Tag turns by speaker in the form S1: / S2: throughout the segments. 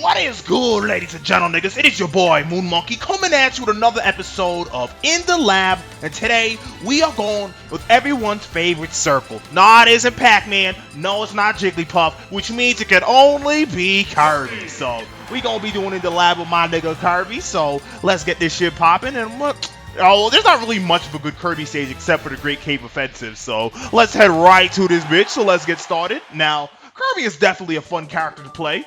S1: What is good, ladies and gentlemen, niggas? It is your boy, MoonMonkey, coming at you with another episode of In the Lab, and today we are going with everyone's favorite circle. Nah, it isn't Pac-Man, no, it's not Jigglypuff, which means it can only be Kirby. So, we gonna be doing In the Lab with my nigga Kirby, so let's get this shit popping, and what... Oh, there's not really much of a good Kirby stage except for the Great Cave Offensive, so let's head right to this bitch, so let's get started. Now, Kirby is definitely a fun character to play.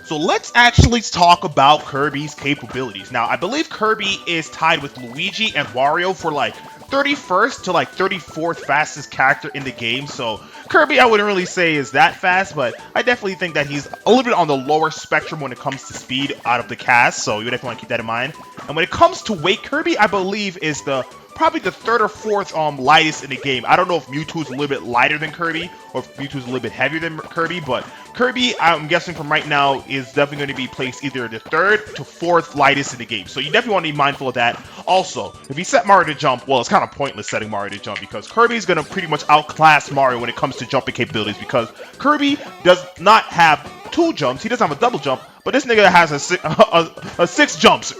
S1: So let's actually talk about Kirby's capabilities. Now, I believe Kirby is tied with Luigi and Wario for like 31st to like 34th fastest character in the game. So Kirby, I wouldn't really say is that fast, but I definitely think that he's a little bit on the lower spectrum when it comes to speed out of the cast. So you definitely want to keep that in mind. And when it comes to weight, Kirby, I believe is probably the third or fourth lightest in the game. I don't know if Mewtwo's a little bit lighter than Kirby or if Mewtwo's a little bit heavier than Kirby, but Kirby, I'm guessing from right now, is definitely going to be placed either the third to fourth lightest in the game. So you definitely want to be mindful of that. Also, if you set Mario to jump, well, it's kind of pointless setting Mario to jump because Kirby's going to pretty much outclass Mario when it comes to jumping capabilities because Kirby does not have 2 jumps. He doesn't have a double jump, but this nigga has a 6 jumps.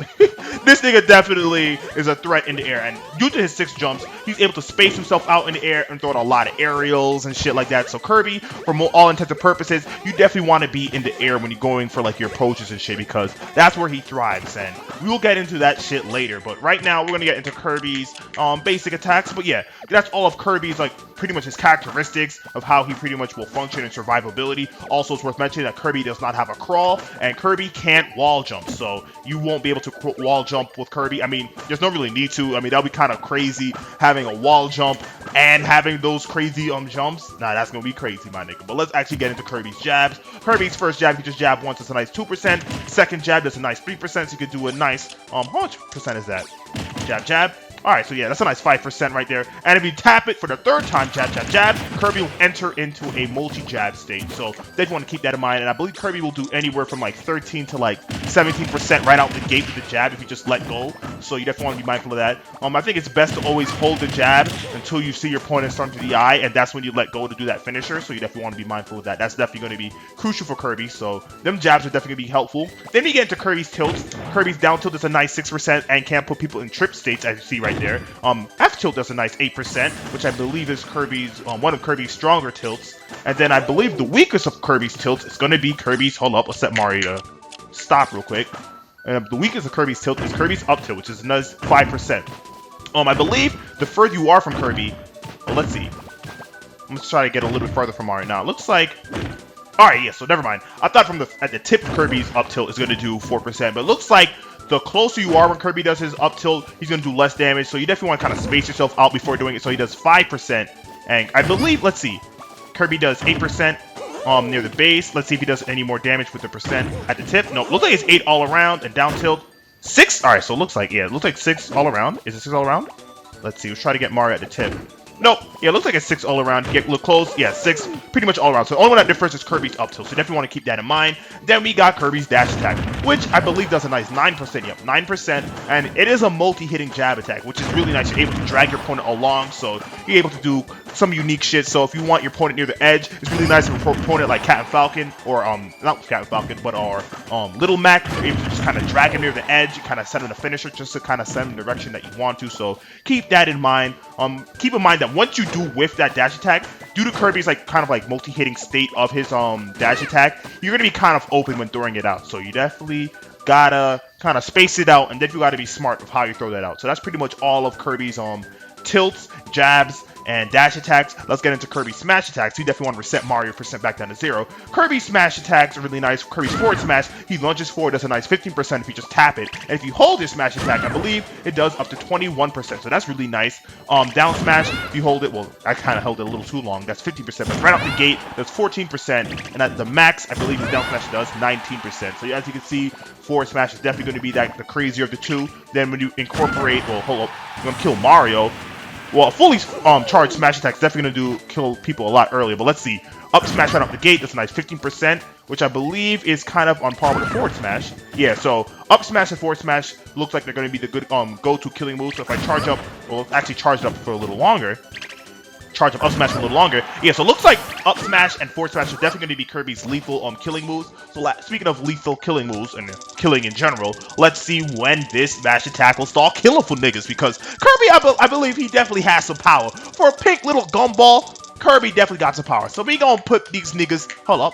S1: This nigga definitely is a threat in the air, and due to his 6 jumps, he's able to space himself out in the air and throw out a lot of aerials and shit like that. So Kirby, for all intents and purposes, you definitely want to be in the air when you're going for like your approaches and shit because that's where he thrives, and we will get into that shit later. But right now, we're gonna get into Kirby's basic attacks. But yeah, that's all of Kirby's like pretty much his characteristics of how he pretty much will function in survivability. Also, it's worth mentioning that Kirby does not have a crawl, and Kirby can't wall jump, so you won't be able to wall jump with Kirby. I mean, there's no really need to. I mean, that'll be kind of crazy having a wall jump and having those crazy jumps. Nah, that's gonna be crazy, my nigga. But let's actually get into Kirby's jabs. Kirby's first jab, he just jab once, it's a nice 2%. Second jab, that's a nice 3%, so you could do a nice, how much percent is that? Jab, jab. Alright, so yeah, that's a nice 5% right there. And if you tap it for the 3rd time, jab, jab, jab, Kirby will enter into a multi-jab state. So they want to keep that in mind. And I believe Kirby will do anywhere from like 13 to like 17% right out the gate with the jab if you just let go. So you definitely want to be mindful of that. I think it's best to always hold the jab until you see your opponent starting to the eye, and that's when you let go to do that finisher. So you definitely want to be mindful of that. That's definitely going to be crucial for Kirby. So them jabs are definitely going to be helpful. Then you get into Kirby's tilts. Kirby's down tilt is a nice 6% and can put people in trip states, as you see right there. F tilt does a nice 8%, which I believe is Kirby's one of Kirby's stronger tilts. And then I believe the weakest of Kirby's tilts is going to be Kirby's, hold up, let's set Mario to stop real quick. The weakest of Kirby's tilt is Kirby's up tilt, which is a nice 5%. I believe the further you are from Kirby, well, let's see. Let's try to get a little bit farther from Mario now. It looks like, alright, yeah, so never mind. I thought from at the tip Kirby's up tilt is going to do 4%, but it looks like the closer you are when Kirby does his up tilt, he's going to do less damage. So you definitely want to kind of space yourself out before doing it. So he does 5%. And I believe, let's see, Kirby does 8% near the base. Let's see if he does any more damage with the percent at the tip. No, looks like it's 8 all around and down tilt. 6? Alright, so it looks like, yeah, it looks like 6 all around. Is it 6 all around? Let's see, let's try to get Mario at the tip. Nope. Yeah, it looks like it's 6 all around. Get a little close. Yeah, 6. Pretty much all around. So the only one that differs is Kirby's up tilt. So definitely want to keep that in mind. Then we got Kirby's dash attack, which I believe does a nice 9%. Yep, 9%. And it is a multi-hitting jab attack, which is really nice. You're able to drag your opponent along. So you're able to do some unique shit. So if you want your opponent near the edge, it's really nice for your opponent like Cat and Falcon, or not Cat and Falcon, but Little Mac. You're able to just kind of drag him near the edge. You kind of send him a finisher just to kind of send him in the direction that you want to. So keep that in mind. Keep in mind that once you do whiff that dash attack, due to Kirby's like kind of like multi-hitting state of his dash attack, you're gonna be kind of open when throwing it out. So you definitely gotta kind of space it out, and then you gotta be smart with how you throw that out. So that's pretty much all of Kirby's tilts, jabs, and dash attacks. Let's get into Kirby's smash attacks. You definitely want to reset Mario percent back down to 0. Kirby's smash attacks are really nice. Kirby's forward smash, he lunges forward, does a nice 15% if you just tap it. And if you hold your smash attack, I believe it does up to 21%. So that's really nice. Down smash, if you hold it, well, I kind of held it a little too long. That's 50%, but right off the gate, that's 14%. And at the max, I believe his down smash does 19%. So as you can see, forward smash is definitely going to be the crazier of the two. Then when you incorporate, well, hold up, you're going to kill Mario. Well, a fully charged smash attack is definitely going to kill people a lot earlier. But let's see. Up smash right off the gate, that's a nice 15%, which I believe is kind of on par with the forward smash. Yeah, so up smash and forward smash looks like they're going to be the good go-to killing moves. So if I charge up, well, actually charged up for a little longer. charge up smash for a little longer. Yeah, so it looks like up smash and forward smash are definitely going to be Kirby's lethal killing moves. So speaking of lethal killing moves and killing in general, let's see when this smash attack will start killing for niggas, because Kirby, I believe he definitely has some power. For a pink little gumball, Kirby definitely got some power. So we gonna put these niggas, hold up.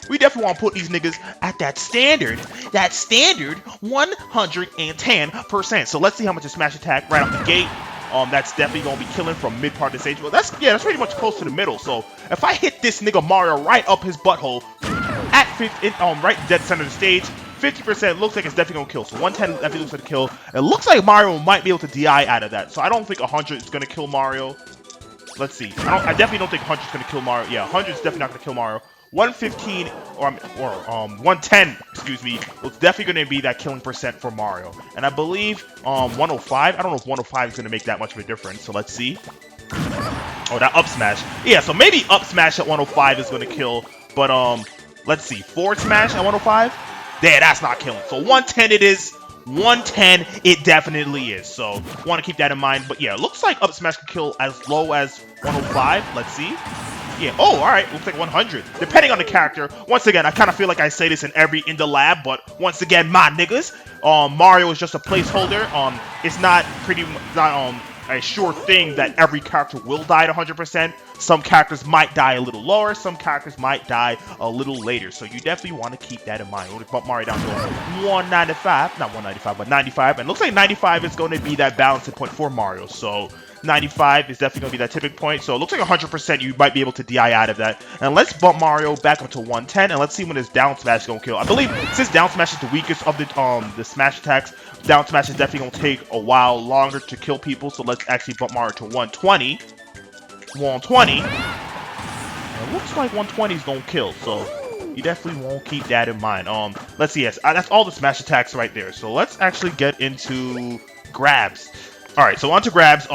S1: We definitely want to put these niggas at that standard 110%. So let's see how much a smash attack right off the gate. That's definitely gonna be killing from mid part of the stage. Well, that's pretty much close to the middle. So if I hit this nigga Mario right up his butthole at right dead center of the stage, 50% looks like it's definitely gonna kill. So 110 definitely looks like a kill. It looks like Mario might be able to DI out of that. So I don't think 100 is gonna kill Mario. Let's see. I definitely don't think 100 is gonna kill Mario. Yeah, 100 is definitely not gonna kill Mario. 115 or 110, excuse me, was definitely going to be that killing percent for Mario. And I believe 105, I don't know if 105 is going to make that much of a difference. So let's see. Oh, that up smash. Yeah, so maybe up smash at 105 is going to kill. But let's see, forward smash at 105? Yeah, that's not killing. So 110 it is. 110 it definitely is. So want to keep that in mind. But yeah, it looks like up smash can kill as low as 105. Let's see. Yeah, oh, alright, looks like 100. Depending on the character. Once again, I kind of feel like I say this in every in the lab, but once again, my niggas, Mario is just a placeholder. It's not a sure thing that every character will die at 100%. Some characters might die a little lower, some characters might die a little later. So you definitely want to keep that in mind. We're going to bump Mario down to 195, not 195, but 95. And it looks like 95 is going to be that balancing point for Mario. So 95 is definitely going to be that tipping point. So it looks like 100% you might be able to DI out of that. And let's bump Mario back up to 110, and let's see when his down smash is going to kill. I believe since down smash is the weakest of the smash attacks, down smash is definitely going to take a while longer to kill people. So let's actually bump Mario to 120. 120. And it looks like 120 is going to kill. So you definitely won't keep that in mind. Let's see. Yes, that's all the smash attacks right there. So let's actually get into grabs. Alright, so onto grabs.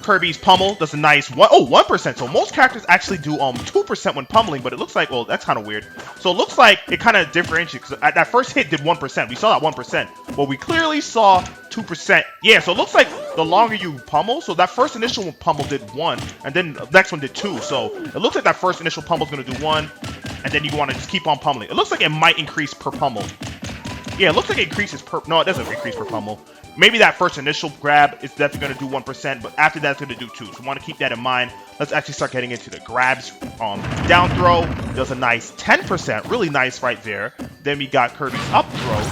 S1: Kirby's pummel does a nice 1%. So most characters actually do 2% when pummeling, but it looks like, well, that's kind of weird. So it looks like it kind of differentiates, because that first hit did 1%. We saw that 1%, but we clearly saw 2%. Yeah, so it looks like the longer you pummel, so that first initial pummel did 1, and then the next one did 2. So it looks like that first initial pummel is going to do 1, and then you want to just keep on pummeling. It looks like it might increase per pummel. Yeah, it looks like it increases per... No, it doesn't increase per pummel. Maybe that first initial grab is definitely going to do 1%, but after that, it's going to do 2. So want to keep that in mind. Let's actually start getting into the grabs. Down throw does a nice 10%. Really nice right there. Then we got Kirby's up throw.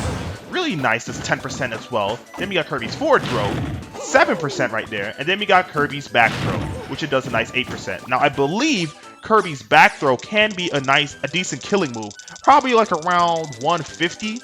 S1: Really nice. Does 10% as well. Then we got Kirby's forward throw. 7% right there. And then we got Kirby's back throw, which it does a nice 8%. Now, I believe Kirby's back throw can be a decent killing move. Probably like around 150.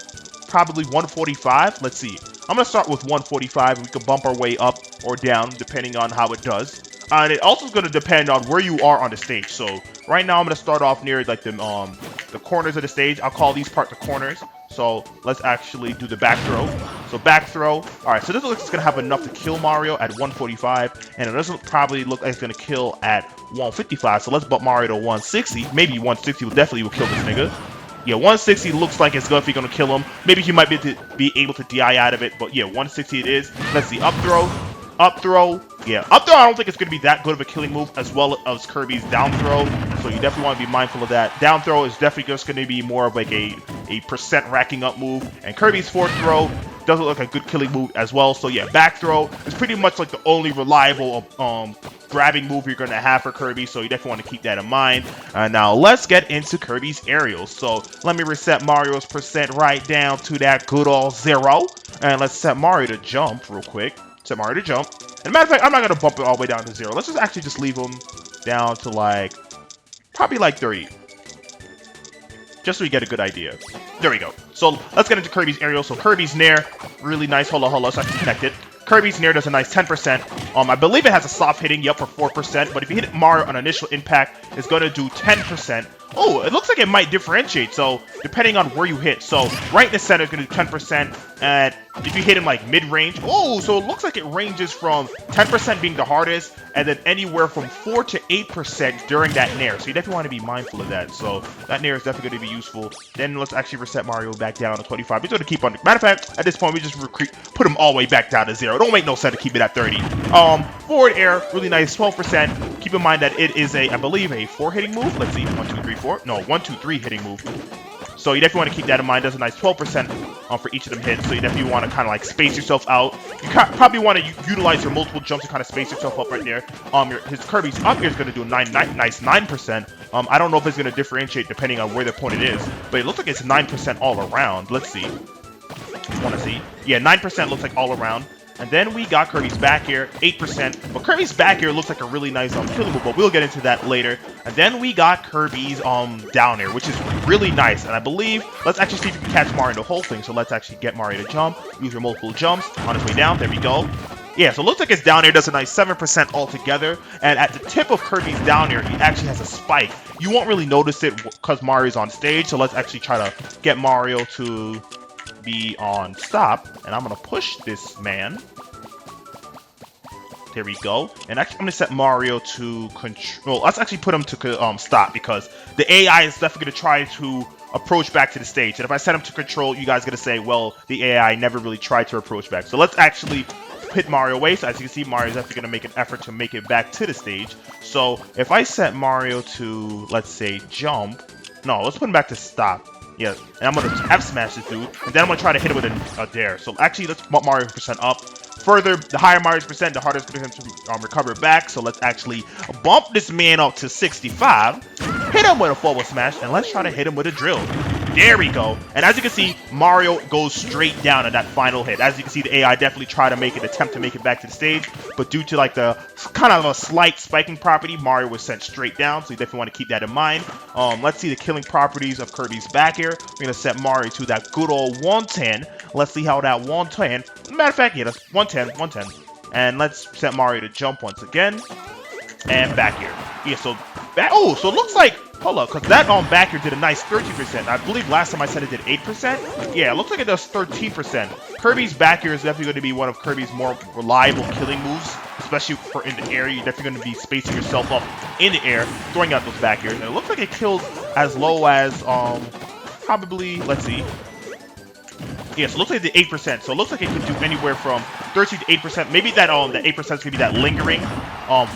S1: Probably 145. Let's see. I'm going to start with 145. We can bump our way up or down depending on how it does. And it also is going to depend on where you are on the stage. So right now I'm going to start off near like the corners of the stage. I'll call these parts the corners. So let's actually do the back throw. So back throw. All right, so this looks like it's going to have enough to kill Mario at 145. And it doesn't probably look like it's going to kill at 155. So let's bump Mario to 160. Maybe 160 will definitely kill this nigga. Yeah, 160 looks like it's definitely going to kill him. Maybe he might be able to DI out of it. But yeah, 160 it is. Let's see. Up throw. Up throw. Yeah, up throw I don't think it's going to be that good of a killing move as well as Kirby's down throw. So you definitely want to be mindful of that. Down throw is definitely just going to be more of like a percent racking up move. And Kirby's forward throw doesn't look like a good killing move as well. So yeah, back throw is pretty much like the only reliable grabbing move you're going to have for Kirby, so you definitely want to keep that in mind. Now let's get into Kirby's aerials. So let me reset Mario's percent right down to that good old 0, and let's set Mario to jump real quick. Set Mario to jump. And matter of fact, I'm not going to bump it all the way down to 0. Let's just actually just leave him down to like probably like 30. Just so we get a good idea. There we go. So let's get into Kirby's aerial. So Kirby's Nair, really nice. Hold on, so I can connect it. Kirby's Nair does a nice 10%. I believe it has a soft hitting, yep, for 4%. But if you hit Mario on initial impact, it's going to do 10%. Oh, it looks like it might differentiate. So depending on where you hit. So right in the center is going to do 10%. And if you hit him like mid-range, oh, so it looks like it ranges from 10% being the hardest, and then anywhere from 4 to 8% during that Nair. So you definitely want to be mindful of that. So that Nair is definitely going to be useful. Then let's actually reset Mario back down to 25. He's going to keep on. Matter of fact, at this point, we just put him all the way back down to 0. Don't make no sense to keep it at 30. Forward air, really nice, 12%. Keep in mind that it is I believe, a 4 hitting move. Let's see, 1, 2, 3, 4. No, 1, 2, 3 hitting move. So you definitely want to keep that in mind. Does a nice 12% for each of them hits. So you definitely want to kind of like space yourself out. You probably want to utilize your multiple jumps to kind of space yourself up right there. His Kirby's up here is going to do a nice 9%. I don't know if it's going to differentiate depending on where the opponent is, but it looks like it's 9% all around. Let's see. Want to see? Yeah, 9% looks like all around. And then we got Kirby's back air, 8%. But Kirby's back air looks like a really nice killing move, but we'll get into that later. And then we got Kirby's down air, which is really nice. And I believe, let's actually see if you can catch Mario in the whole thing. So let's actually get Mario to jump. Use your multiple jumps on his way down. There we go. Yeah, so it looks like his down air does a nice 7% altogether. And at the tip of Kirby's down air, he actually has a spike. You won't really notice it because Mario's on stage. So let's actually try to get Mario to be on stop. And I'm going to push this man. There we go. And actually, I'm going to set Mario to control. Let's actually put him to stop, because the AI is definitely going to try to approach back to the stage. And if I set him to control, you guys are going to say, well, the AI never really tried to approach back. So let's actually hit Mario away. So as you can see, Mario is definitely going to make an effort to make it back to the stage. So if I set Mario to, let's say, jump. No, let's put him back to stop. Yeah, and I'm going to F-smash this dude. And then I'm going to try to hit him with a dare. So actually, let's bump Mario percent up. Further, the higher Mario's percent, the harder it's going to recover back. So let's actually bump this man up to 65. Hit him with a forward smash, and let's try to hit him with a drill. There we go. And as you can see, Mario goes straight down on that final hit. As you can see, the AI definitely tried to make an attempt to make it back to the stage, but due to like the kind of a slight spiking property, Mario was sent straight down. So you definitely want to keep that in mind. Let's see the killing properties of Kirby's back air. We're gonna set Mario to that good old 110. Let's see how that 110. Matter of fact, yeah, that's 110. And let's set Mario to jump once again. And back here. Yeah, so back. Oh, so it looks like, hold up, because that back here did a nice 13%. I believe last time I said it did 8%. Yeah, it looks like it does 13%. Kirby's back here is definitely going to be one of Kirby's more reliable killing moves, especially for in the air. You're definitely going to be spacing yourself up in the air, throwing out those back airs. And it looks like it kills as low as probably, let's see. Yeah, so it looks like the 8%. So it looks like it can do anywhere from 13 to 8%. Maybe that 8% is gonna be that lingering.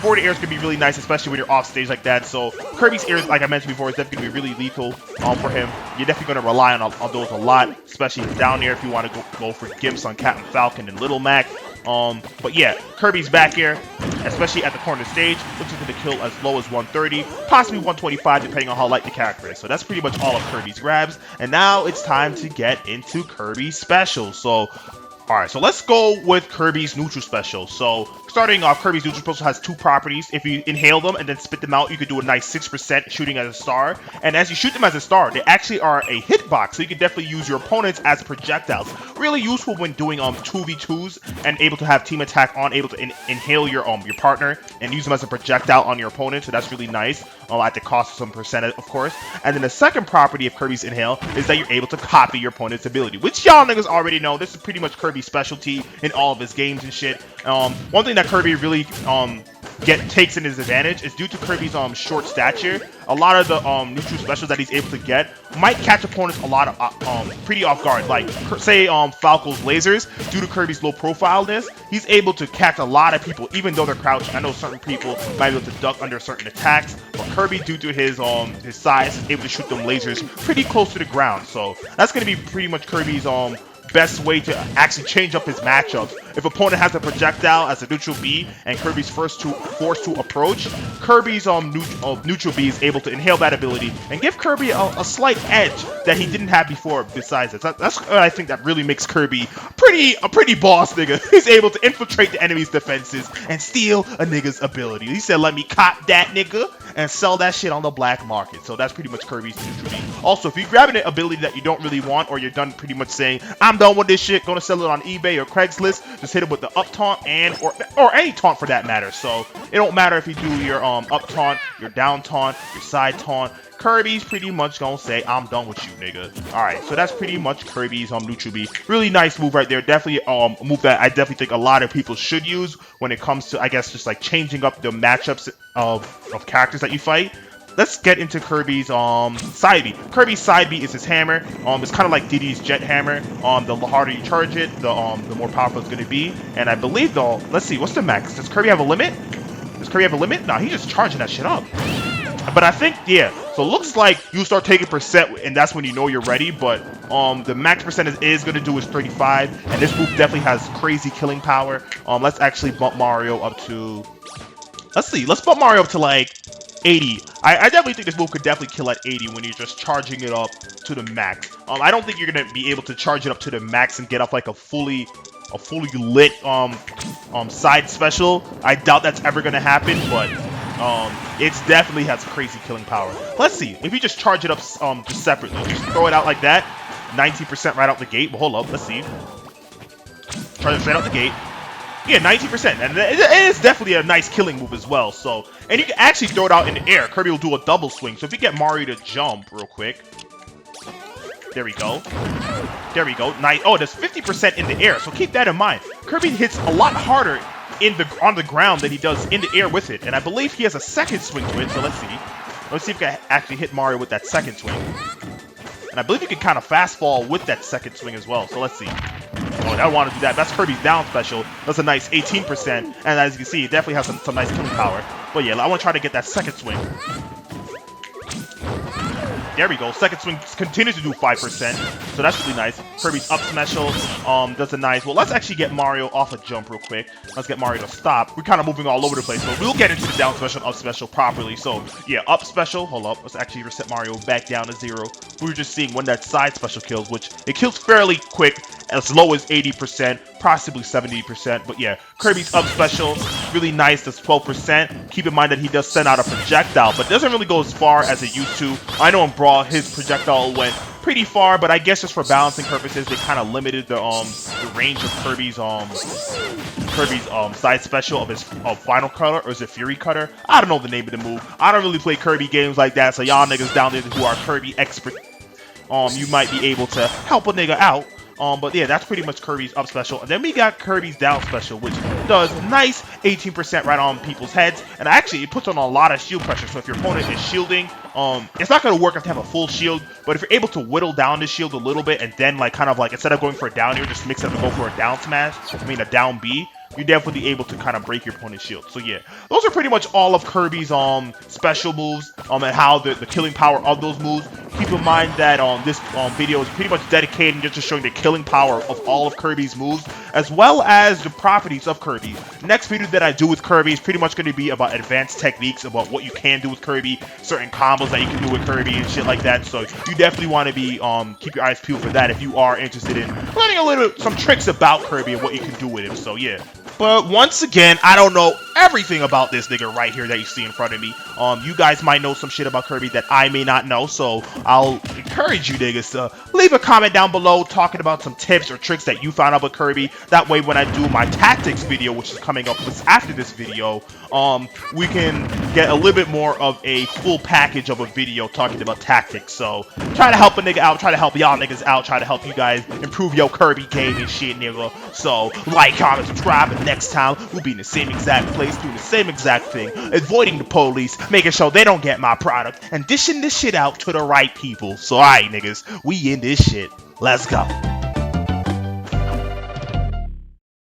S1: Forward air is gonna be really nice, especially when you're off stage like that. So Kirby's air, like I mentioned before, is definitely gonna be really lethal for him. You're definitely gonna rely on those a lot, especially down there if you want to go for gimps on Captain Falcon and Little Mac. But yeah, Kirby's back air, especially at the corner of the stage, looks like to kill as low as 130, possibly 125, depending on how light the character is. So that's pretty much all of Kirby's grabs. And now it's time to get into Kirby's special. So, alright, so let's go with Kirby's neutral special. So, starting off, Kirby's neutral special has two properties. If you inhale them and then spit them out, you could do a nice 6% shooting as a star. And as you shoot them as a star, they actually are a hitbox, so you can definitely use your opponents as projectiles. Really useful when doing 2v2s and able to have team attack on, able to inhale your partner and use them as a projectile on your opponent. So that's really nice. At the cost of some percentage, of course. And then the second property of Kirby's inhale is that you're able to copy your opponent's ability, which y'all niggas already know. This is pretty much Kirby's specialty in all of his games and shit. One thing that Kirby really takes in his advantage is due to Kirby's short stature. A lot of the neutral specials that he's able to get might catch opponents a lot of pretty off guard. Like say Falco's lasers, due to Kirby's low profileness, he's able to catch a lot of people even though they're crouching. I know certain people might be able to duck under certain attacks, but Kirby, due to his size, is able to shoot them lasers pretty close to the ground. So that's gonna be pretty much Kirby's best way to actually change up his matchups. If opponent has a projectile as a neutral B and Kirby's forced to approach, Kirby's neutral B is able to inhale that ability and give Kirby a slight edge that he didn't have before. Besides it, that's what I think that really makes Kirby a pretty boss nigga. He's able to infiltrate the enemy's defenses and steal a nigga's ability. He said, "Let me cop that nigga and sell that shit on the black market." So that's pretty much Kirby's neutral B. Also, if you grab an ability that you don't really want, or you're done pretty much saying, "I'm done with this shit, gonna sell it on eBay or Craigslist," just hit it with the up taunt or any taunt for that matter. So it don't matter if you do your up taunt, your down taunt, your side taunt. Kirby's pretty much gonna say, "I'm done with you, nigga." Alright, so that's pretty much Kirby's neutral B. Really nice move right there. Definitely a move that I definitely think a lot of people should use when it comes to, I guess, just like changing up the matchups of characters that you fight. Let's get into Kirby's side B. Kirby's side B is his hammer. It's kind of like Diddy's jet hammer. The harder you charge it, the more powerful it's going to be. And I believe though, let's see, what's the max? Does Kirby have a limit? Does Kirby have a limit? Nah, he's just charging that shit up. But I think, yeah, so it looks like you start taking percent, and that's when you know you're ready, but the max percent is going to do is 35, and this move definitely has crazy killing power. Let's actually bump Mario up to, let's bump Mario up to like 80. I definitely think this move could definitely kill at 80 when you're just charging it up to the max. I don't think you're going to be able to charge it up to the max and get up like a fully lit side special. I doubt that's ever going to happen, but it definitely has crazy killing power. Let's see if you just charge it up just separately. Just throw it out like that, 19% right out the gate. But hold up, let's see. Charge it straight out the gate. Yeah, 19%, and it is definitely a nice killing move as well. So, and you can actually throw it out in the air. Kirby will do a double swing. So if you get Mario to jump real quick, there we go. There we go. Nice. Oh, there's 50% in the air. So keep that in mind. Kirby hits a lot harder on the ground than he does in the air with it, and I believe he has a second swing to it. So let's see if we can actually hit Mario with that second swing, and I believe you can kind of fast fall with that second swing as well. So let's see. Oh, I don't want to do that. That's Kirby's down special. That's a nice 18%, and as you can see, it definitely has some nice killing power. But yeah, I want to try to get that second swing. There we go. Second swing continues to do 5%, so that's really nice. Kirby's up special does a nice. Well, let's actually get Mario off a jump real quick. Let's get Mario to stop. We're kind of moving all over the place, but we'll get into the down special and up special properly. So yeah, up special. Hold up. Let's actually reset Mario back down to 0. We were just seeing when that side special kills, which it kills fairly quick, as low as 80%, possibly 70%. But yeah, Kirby's up special, really nice. That's 12%. Keep in mind that he does send out a projectile, but doesn't really go as far as it used to. I know in Brawl his projectile went pretty far, but I guess just for balancing purposes, they kind of limited the range of Kirby's side special of his final cutter, or is it Fury Cutter? I don't know the name of the move. I don't really play Kirby games like that, so y'all niggas down there who are Kirby expert, you might be able to help a nigga out. But yeah, that's pretty much Kirby's up special. And then we got Kirby's down special, which does nice 18% right on people's heads. And actually, it puts on a lot of shield pressure. So if your opponent is shielding, it's not going to work if they have a full shield. But if you're able to whittle down the shield a little bit, and then like kind of like instead of going for a down air, just mix it up and go for a down smash. I mean a down B. You're definitely able to kind of break your opponent's shield. So yeah, those are pretty much all of Kirby's special moves and how the killing power of those moves. Keep in mind that this video is pretty much dedicated just to showing the killing power of all of Kirby's moves, as well as the properties of Kirby. Next video that I do with Kirby is pretty much going to be about advanced techniques, about what you can do with Kirby, certain combos that you can do with Kirby and shit like that. So you definitely want to be keep your eyes peeled for that if you are interested in learning a little bit, some tricks about Kirby and what you can do with him. So yeah. But once again, I don't know everything about this nigga right here that you see in front of me. You guys might know some shit about Kirby that I may not know, so I'll encourage you niggas to leave a comment down below talking about some tips or tricks that you found out with Kirby. That way when I do my tactics video, which is coming up after this video, we can get a little bit more of a full package of a video talking about tactics. So try to help a nigga out, try to help y'all niggas out, try to help you guys improve your Kirby game and shit, nigga. So like, comment, subscribe, and next time we'll be in the same exact place doing the same exact thing, avoiding the police, making sure they don't get my product, and dishing this shit out to the right people. So alright niggas, we in this shit. Let's go.